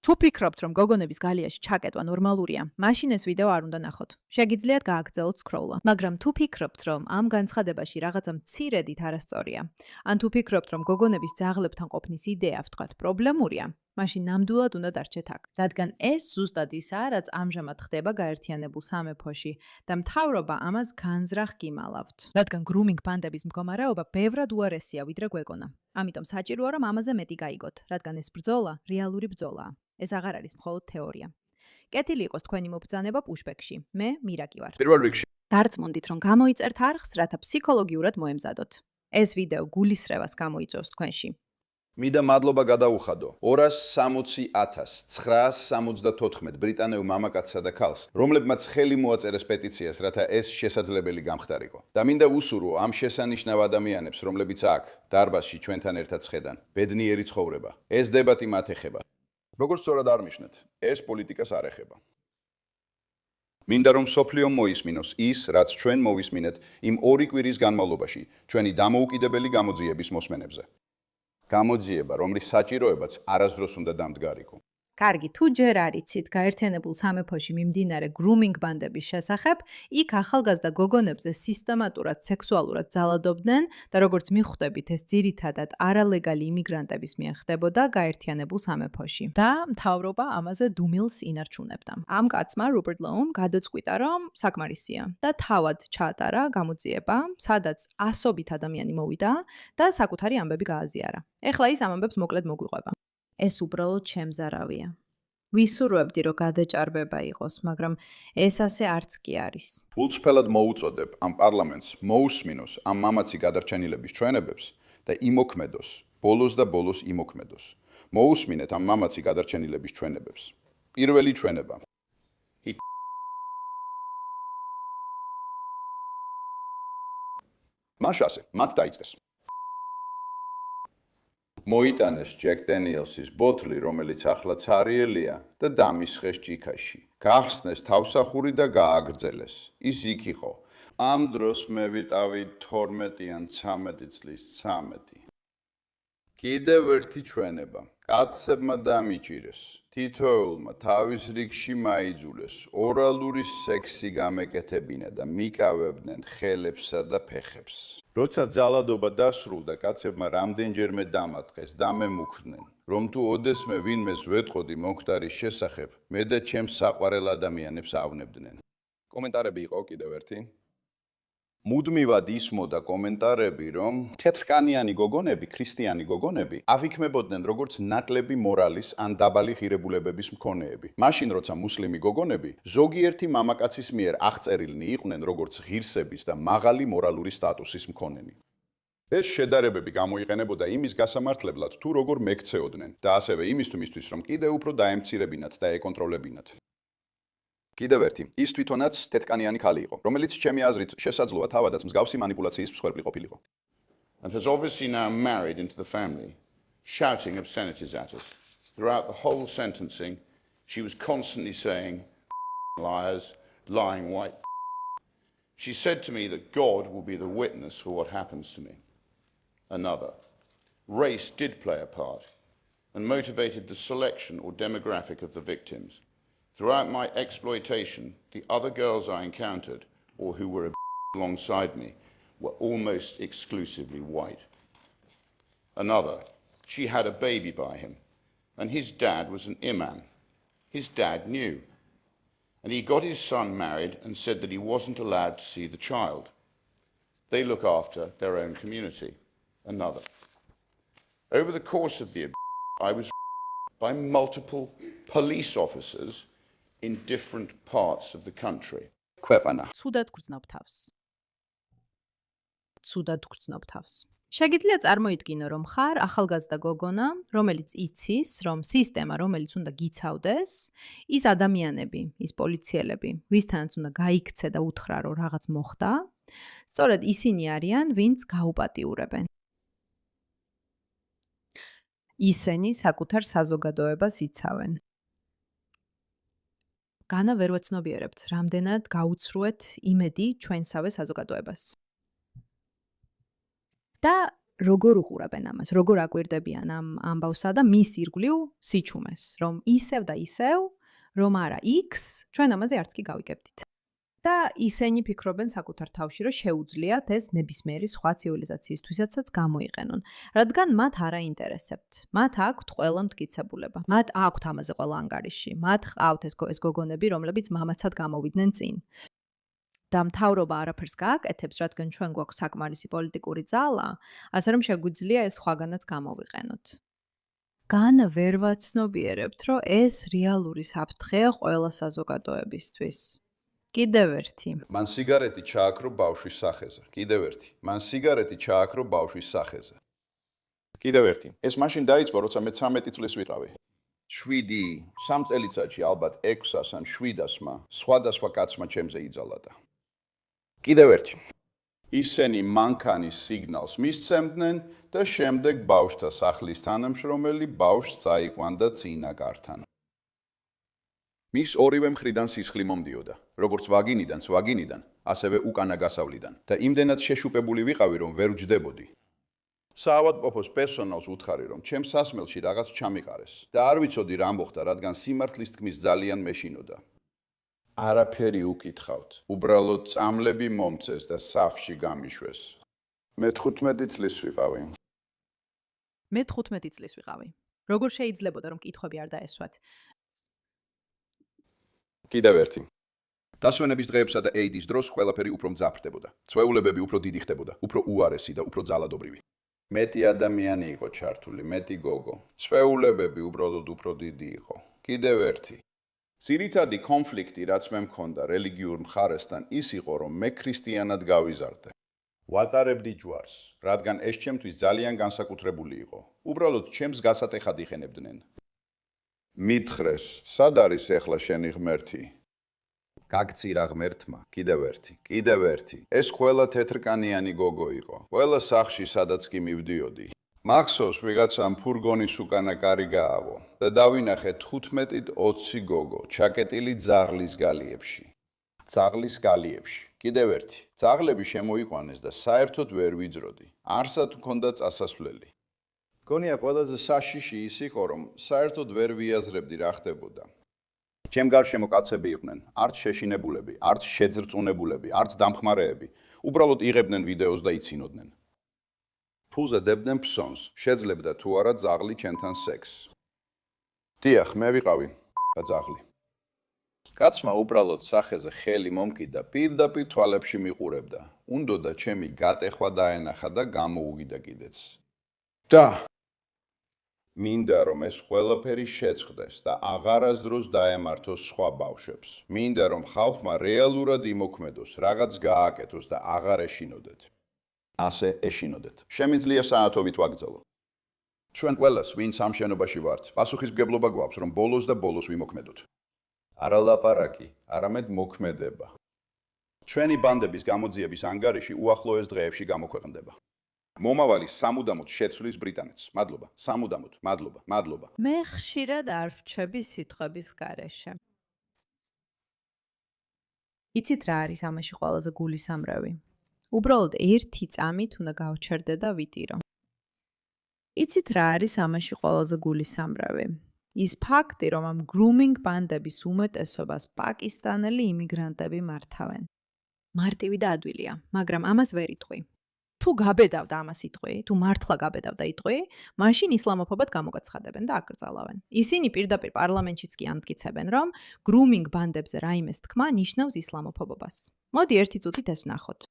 თუ ფიქრობთ, რომ გოგონების გალიაში ჩაკეტვა ნორმალურია, მაშინ ეს ვიდეო არ უნდა ნახოთ. შეგიძლიათ გააგრძელოთ სკროლა. მაგრამ თუ ფიქრობთ, რომ ამ განცხადებაში რაღაცა მცირედით არასწორია, ან თუ ფიქრობთ, რომ გოგონების ძაღლებთან ყოფნის იდეა ვთქვათ პრობლემურია, მაშინ ნამდვილად უნდა დარჩეთ აქ. რადგან ეს ზუსტად ისაა, რაც ამჟამად ხდება გაერთიანებულ სამეფოში და მთავრობა ამას განზრახ გიმალავთ. რადგან grooming ბანდების მდგომარეობა ბევრად უარესია ვიდრე გვეგონა. ამიტომ საჭიროა რომ ამაზე მეტი გაიგოთ, რადგან ეს ბრძოლა რეალური ბრძოლაა. ეს აღარ არის მხოლოდ თეორია. კეთილი იყოს თქვენი მობრძანება პუშბექში. მე მირაკი ვარ. პირველ რიგში დარწმუნდით, რომ გამოიწერთ არხს, რათა ფსიქოლოგიურად მოემზადოთ. ეს ვიდეო გულისრევას გამოიწვევს თქვენში. მინდა მადლობა გადაუხადო 260,974 ბრიტანელ მამაკაცსა და ქალს, რომლებმაც ხელი მოაწერეს პეტიციას, რათა ეს შესაძლებელი გამხდარიყო. და მინდა უსურვო ამ შესანიშნავ ადამიანებს, რომლებიც აქ დარბაზში ჩვენთან ერთად შედან, ბედნიერი ცხოვრება. ეს დებატი მათ ეხება. როგორც სწორად არნიშნეთ, ეს პოლიტიკას არ ეხება. მინდა რომ სოფლიომ მოისმინოს ის, რაც ჩვენ მოვისმინეთ იმ 2 კვირის განმავლობაში, ჩვენი დამოუკიდებელი გამოძიების მოსმენებზე. გამოძიება, რომლის საჭიროებაც არასდროს უნდა დამდგარიყო. კარგი, თუ ჯერ არ იცით გაერთიანებულ სამეფოში მიმდინარე grooming ბანდების შესახებ, იქ ახალგაზრდა გოგონებზე სისტემატურად სექსუალურად ძალადობდნენ და როგორც მიხვდებით, ეს ძირითადად არალეგალი იმიგრანტების მიერ ხდებოდა გაერთიანებულ სამეფოში. და მთავრობა ამაზე დუმილს ინარჩუნებდა. ამ კაცმა რუპერტ ლოუმ გადაწყვიტა, რომ საკმარისია და თავად ჩაატარა გამოძიება, სადაც ასობით ადამიანი მოვიდა და საკუთარი ამბები გააზიარა. ეხლა ის ამ ამბებს მოკლედ მოგვიყვება. ეს უბრალოდ ჩემზარავია. ვისურვებდი, რომ გადაჭარბება იყოს, მაგრამ ეს ასე არც კი არის. ფულწრფელად მოუწოდებ ამ პარლამენტს მოусმინოს ამ მამაცი გადარჩენილების ჩვენებებს და იმოქმედოს, ბოლოს და ბოლოს იმოქმედოს. მოусმინეთ ამ მამაცი გადარჩენილების ჩვენებებს. პირველი ჩვენება. მაშასე, მათ დაიწყეს. მოიტანეს ჯეკ დენიელსის ბოთლი, რომელიც ახლა ცარიელია და დამისხეს ჭიქაში. გახსნეს თავსახური და გააგრძელეს. ის იქ იყო. ამ დროს მე ვიტავი 12 ან 13 წლის 13. კიდევ ერთი ჩვენება. კაცებმა დამიჭირეს. თითოეულმა თავის რიგში მაიძულეს ორალური სექსი გამეკეთებინა და მიკავებდნენ ხელებსა და ფეხებს. როცა ძალადობა დასრულდა, კაცებმა რამდენჯერმე დამატყეს და მემუქრნენ, რომ თუ ოდესმე ვინმეს ვეტყოდი მომხდარის შესახებ, მე და ჩემს საყვარელ ადამიანებს ავნებდნენ. კომენტარები იყო კიდევ ერთი. მუდმივად ისმოდა კომენტარები, რომ თეთრკანიანი გოგონები, ქრისტიანი გოგონები ავიქმებოდნენ როგორც ნაკლები მორალის ან დაბალი ღირებულებების მქონეები. მაშინ როცა მუსლიმი გოგონები ზოგიერთი მამაკაცის მიერ აღწერილნი იყვნენ როგორც ღირსების და მაღალი მორალური სტატუსის მქონენი. ეს შედარებები გამოიყენებოდა იმის გასამართლებლად, თუ როგორ მეკცეოდნენ და ასევე იმისთვის, რომ კიდევ უფრო დაემცირებინათ და ეკონტროლებინათ. კიდევ ერთი, ის თვითონაც თეთრკანიანი ქალი იყო, რომელიც ჩემი აზრით შესაძლოა თავადაც მსგავსი манипуляციის მსხვერპლი ყოფილიყო. And has obviously now married into the family, shouting obscenities at us. Throughout the whole sentencing, she was constantly saying, liars, lying white. She said to me that God will be the witness for what happens to me. Another. Race did play a part and motivated the selection or demographic of the victims. Throughout my exploitation, the other girls I encountered, or who were alongside me, were almost exclusively white. Another, she had a baby by him, and his dad was an imam. His dad knew, and he got his son married and said that he wasn't allowed to see the child. They look after their own community. Another. Over the course of the I was by multiple police officers in different parts of the country. ქვეყანა. ცუდად გრძნობ თავს. ცუდად გრძნობ თავს. შეგიძლია წარმოიდგინო, რომ ხარ ახალგაზრდა გოგონა, რომელიც იცის, რომ სისტემა, რომელიც უნდა გიცავდეს, ის ადამიანები, ის პოლიციელები, ვისთანაც უნდა გაიქცე და უთხრა, რომ რაღაც მოხდა, სწორედ ისინი არიან, ვინც გაუპატიურებენ. ისინი საკუთარ საზოგადოებას იცავენ. განა ვერ ვეცნობიერებთ, რამდენად გაუცრუეთ იმედი ჩვენსავე საზოგადოებას. და როგორ უყურებენ ამას, როგორ აკვირდებიან ამ ამბავსა და მის ირგვლივ სიჩუმეს, რომ ისევ და ისევ, რომ არა X, ჩვენ ამაზე არც კი გავიგებდით. და ისინი ფიქრობენ საკუთარ თავში, რომ შეუძლიათ ეს ნებისმიერი სხვა ცივილიზაციისთვისაც გამოიყენონ, რადგან მათ არ აინტერესებთ. მათ აქვთ ყველა მტკიცებულება. მათ აქვთ ამაზე ყველა ანგარიში. მათ ყავთ ეს გოგონები, რომლებიც მამაცად გამოვიდნენ წინ. და მთავრობა არაფერს გააკეთებს, რადგან ჩვენ გვაქვს საკმარისი პოლიტიკური ძალა, ასე რომ შეგვიძლია ეს სხვაგანაც გამოვიყენოთ. განა ვერ ვაცნობიერებთ, რომ ეს რეალური საფრთხეა ყველა საზოგადოებისთვის. კიდევ ერთი. მან სიგარეტი ჩააქრო ბავშვის სახეზე. კიდევ ერთი. მან სიგარეტი ჩააქრო ბავშვის სახეზე. კიდევ ერთი. ეს მაშინ დაიწყო, როცა მე 13 წლის ვიყავი. 7 3 წელიწადში ალბათ 600 ან 700-მა სხვადასხვა კაცმა ჩემზე იძალა და. კიდევ ერთი. ისინი მანქანის სიგნალს მისცემდნენ და შემდეგ ბავშვთა სახლის თანამშრომელი ბავშვს წაიყვანდა წინაკართან. მის ორივე მხრიდან სისხლი მომდიოდა, როგორც ვაგინიდან, ასევე უკანა გასავლიდან და იმდენად შეშუპებული ვიყავი, რომ ვერ ვჯდებოდი. საავადმყოფოს პერსონალს უთხარი, რომ ჩემს სასმელში რაღაც ჩამიყარეს და არ ვიცოდი რა მოხდა, რადგან სიმართლის თქმის ძალიან მეშინოდა. არაფერი უკითხავთ. უბრალოდ წამლები მომწეს და სახლში გამიშვეს. მე 15 წლის ვიყავი. მე 15 წლის ვიყავი. როგორ შეიძლებოდა რომ კითხვები არ დაესვათ? კიდევ ერთი. დასვენების დღეებსა და AIDS-ის დროს ყველაფერი უფრო მძაფრდებოდა. წვეულებები უფრო დიდი ხდებოდა, უფრო უარესი და უფრო ძალადობრივი. მეტი ადამიანი იყო ჩართული, მეტი გოგო. წვეულებები უბრალოდ უფრო დიდი იყო. კიდევ ერთი. ძირითადი კონფლიქტი, რაც მე მქონდა რელიგიურ მხარესთან, ის იყო, რომ მე ქრისტიანად გავიზარდე. ვატარებდი ჯვარს, რადგან ეს ჩემთვის ძალიან განსაკუთრებული იყო. უბრალოდ ჩემს გასატეხად იხენებდნენ. მითხრეს, სად არის ახლა შენი ღმერთი? გაგწირა ღმერთმა, კიდევ ერთი. ეს ყველა თეთრკანიანი გოგო იყო. ყველა სახლში, სადაც კი მივდიოდი. მახსოვს, ვიღაცამ ფურგონის უკანა კარი გაავო და დავინახე 15-20 გოგო, ჩაკეტილი ძაღლის გალიებში. კიდევ ერთი. ძაღლები შემოიყვანეს და საერთოდ ვერ ვიძროდი. არსად მქონდა წასასვლელი. გონია ყველაზე საშიში ის იყო, რომ საერთოდ ვერ ვიაზრებდი რა ხდებოდა. ჩემ გარშემო კაცები იყვნენ, არც შეშინებულები, არც შეძრწუნებულები, არც დამხმარეები. უბრალოდ იღებდნენ ვიდეოს და იცინოდნენ. ფულზე დებდნენ ფსონს, შეძლებდა თუ არა ძაღლი ჩემთან სექსს. დიახ, მე ვიყავი და ძაღლი. კაცმა უბრალოდ სახეზე ხელი მომკიდა, პირდაპირ თვალებში მიყურებდა. უნდოდა ჩემი გატეხვა დაენახა და გამოუვიდა კიდეც. და მინდა რომ ეს ყველაფერი შეწყდეს და აღარასდროს დაემართოს სხვა ბავშვებს. მინდა რომ ხალხმა რეალურად იმოქმედოს, რაღაც გააკეთოს და აღარ ეშინოდეთ. ასე ეშინოდეთ. შემიძლია საათობით ვაგრძელო. ჩვენ ყველას, ვინც ამ შენობაში ვართ, პასუხისმგებლობა გვაქვს, რომ ბოლოს და ბოლოს ვიმოქმედოთ. არა ლაპარაკი, არამედ მოქმედება. ჩვენი ბანდების გამოძიების ანგარიში უახლოეს დღეებში გამოქვეყნდება. მომავალი სამუდამოდ შეცვლის ბრიტანეთს. მადლობა, მადლობა. მე ხშირად არ ვრჩები სიტყვების გარეშე. იცით რა არის ამაში ყველაზე გულისამრავი? უბრალოდ ერთი წამით უნდა გავჩერდე და ვიტირო. იცით რა არის ამაში ყველაზე გულისამრავი? ის ფაქტი, რომ ამ grooming ბანდების უმეტესობას პაკისტანელი იმიგრანტები მართავენ. მარტივი და ადვილია, მაგრამ ამას ვერ იტყვი. თუ გაბედავდა ამას იტყვი, თუ მართლა გაბედავდა იტყვი, მაშინ ისლამოფობად გამოგაცხადებენ და აკრძალავენ. ისინი პირდაპირ პარლამენტშიც კი ამტკიცებენ, რომ grooming ბანდებზე რაიმეს თქმა ნიშნავს ისლამოფობობას. მოდი ერთი წუთით ეს ვნახოთ.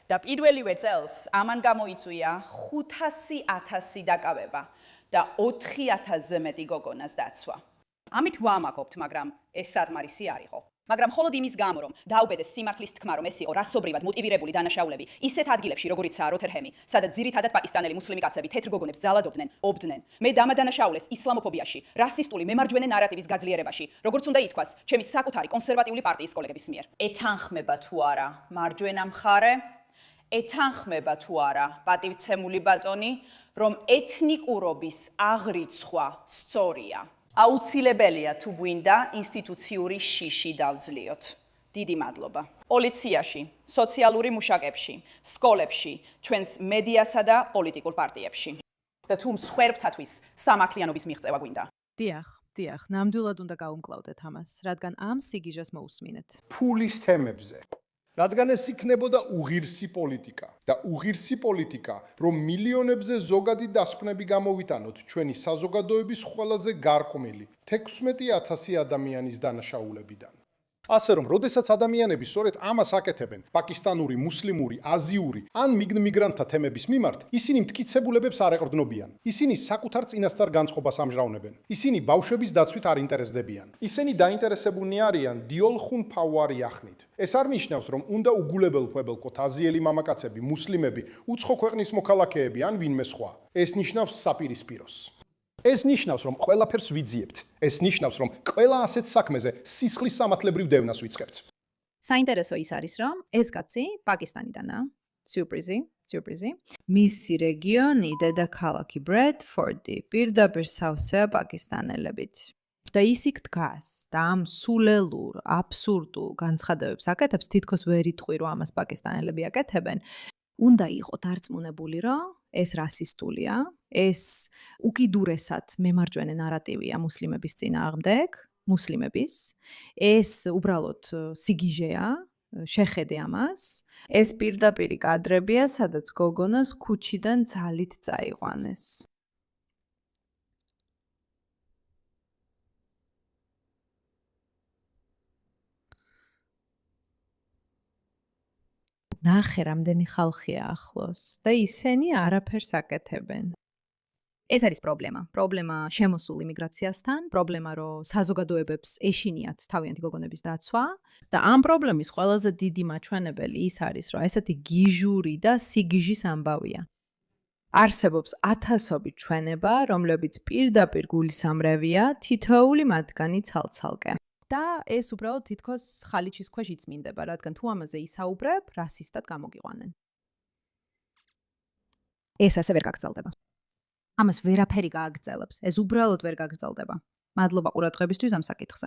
და პირველივე წელს ამან გამოიწვია 500,000 დაკავება და 4,000-ზე მეტი გოგონას დაცვა. ამით ვამაყობთ, მაგრამ ეს სადმარისი არ იყო. მაგრამ მხოლოდ იმის გამო, რომ დაუბედეს სიმართლის თქმა, რომ ეს იყო რასობრივად მოტივირებული დანაშაულები, ისეთ ადგილებში, როგორიცაა როთერჰემი, სადაც ძირითადად პაკისტანელი მუსლიმი კაცები თეთრ გოგონებს ძალადობდნენ, ობდნენ. მე დამადანაშაულეს ისლამოფობიაში, რასისტული მემარჯვენე ნარატივის გაძლიერებაში, როგორც უნდა ითქვას, ჩემი საკუთარი კონსერვატიული პარტიის კოლეგების მიერ. ეთანხმება თუ არა მარჯვენა მხარე, ეთანხმება თუ არა პატივცემული ბატონი, რომ ეთნიკურობის აღრიცხვა სწორია. აუცილებელია თუ გვინდა ინსტიტუციური შიში დავძლიოთ. დიდი მადლობა. პოლიციაში, სოციალური მუშაკებში, სკოლებში, ჩვენს მედიასა და პოლიტიკურ პარტიებში. და თუ მსხვერპლთათვის სამართლიანობის მიღწევა გვინდა. დიახ, ნამდვილად უნდა გაუმკლავდეთ ამას, რადგან ამ სიგიჟეს მოусმინეთ. ფულის თემებზე. რადგან ეს იქნებოდა უღირსი პოლიტიკა და უღირსი პოლიტიკა, რომ მილიონებზე ზოგადი დასკვნები გამოვიტანოთ ჩვენი საზოგადოების ყველაზე გარკვეული 16,000 ადამიანის დანაშაულებიდან. ასე რომ, როდესაც ადამიანები სწორედ ამას აკეთებენ, პაკისტანური, მუსლიმური, აზიური ან მიგრანტთა თემების მიმართ, ისინი მტკიცებულებებს არ ეყრდნობიან. ისინი საკუთარ წინასწარ განწყობას ამჟღავნებენ. ისინი ბავშვების დაცვით არ ინტერესდებიან. ისინი დაინტერესებულნი არიან დიოლხუნ ფავარი ახნით. ეს არ ნიშნავს, რომ უნდა უგულებელფებელყოთ აზიელი მამაკაცები, მუსლიმები, უცხო ქვეყნის მოქალაქეები ან ვინმე სხვა. ეს ნიშნავს საპირისპიროს. ეს ნიშნავს, რომ ყველაფერს ვიძიებთ. ეს ნიშნავს, რომ ყველა ასეთ საქმეზე სისხლის სამართლებრივ დევნას ვიწყებთ. საინტერესო ის არის, რომ ეს კაცი პაკისტანიდანაა. სიურპრიზი. მისი რეგიონი დედაქალაქი ბრედფორდი პირდაპირ სავსეა პაკისტანელებით. და ის იქ დგას და ამ სულელურ, აბსურდულ განცხადებებს აკეთებს, თითქოს ვერ იტყვი, რომ ამას პაკისტანელები აკეთებენ. უნდა იყო დარწმუნებული, რომ ეს რასისტულია, ეს უკიდურესად მემარჯვენე ნარატივია მუსლიმების წინააღმდეგ, მუსლიმების, ეს უბრალოდ სიგიჟეა, შეხედე ამას, ეს პირდაპირი კადრებია, სადაც გოგონას ქუჩიდან ძალით წაიყვანეს. ნახე, რამდენი ხალხია ახლოს და ისინი არაფერს აკეთებენ. ეს არის პრობლემა შემოსულ იმიგრაციასთან, პრობლემა, რომ საზოგადოებებს ეშინიათ თავიანთი გოგონების დაცვა და ამ პრობლემის ყველაზე დიდი მაჩვენებელი ის არის, რომ ესეთი გიჟური და სიგიჟის ამბავია. არსებობს ათასობით ჩვენება, რომლებიც პირდაპირ გულისამრევია, თითოეული მათგანი ცალ-ცალკე. და ეს უბრალოდ თითქოს ხალიჩის ქვეშ იწმინდება, რადგან თუ ამაზე ისაუბრებ, რასისტად გამოგიყვანენ. ეს ასე ვერ გაგრძელდება. ამას ვერაფერი გააგრძელებს. ეს უბრალოდ ვერ გაგრძელდება. მადლობა ყურადღებისთვის ამ საკითხზე.